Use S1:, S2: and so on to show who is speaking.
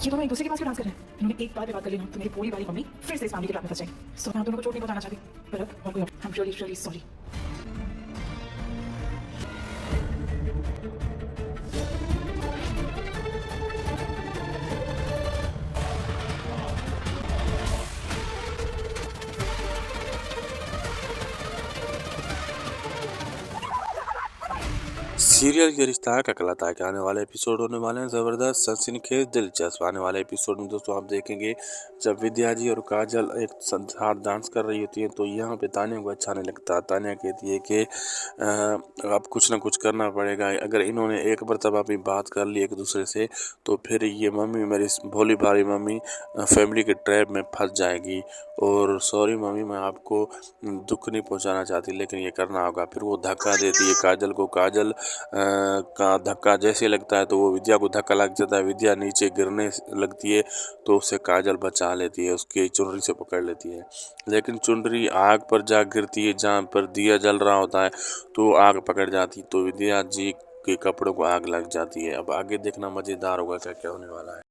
S1: ये दोनों एक दूसरे के पास क्यों डांस कर रहे हैं? इन्होंने एक बार भी बात कर ली ना तो मेरी पूरी वाली मम्मी फिर से इस फैमिली के ट्रैप में फंस जाएगी। सो मैं आप दोनों को चोट नहीं पहुंचाना चाहती, पर अब और कोई I am really really sorry.
S2: Serial ये रिश्ता है कहलाता है कि आने वाले एपिसोड होने वाले हैं ज़बरदस्त, सनसनीखेज, दिलचस्प। आने वाले एपिसोड में दोस्तों आप देखेंगे जब विद्या जी और काजल एक साथ डांस कर रही होती है तो यहाँ पे तान्या को अच्छा नहीं लगता। तान्या कहती है कि अब कुछ ना कुछ करना पड़ेगा, अगर इन्होंने एक मरतबा भी बात कर ली एक दूसरे से तो फिर ये मम्मी, मेरी भोली भाली मम्मी फैमिली के ट्रैप में फंस जाएगी। और सॉरी मम्मी, मैं आपको दुख नहीं पहुंचाना चाहती लेकिन ये करना होगा। फिर वो धक्का देती है काजल को। काजल का धक्का जैसे लगता है तो वो विद्या को धक्का लग जाता है। विद्या नीचे गिरने लगती है तो उसे काजल बचा लेती है, उसकी चुनरी से पकड़ लेती है। लेकिन चुनरी आग पर जा गिरती है, जहाँ पर दिया जल रहा होता है तो आग पकड़ जाती है, तो विद्या जी के कपड़ों को आग लग जाती है। अब आगे देखना मज़ेदार होगा क्या क्या होने वाला है।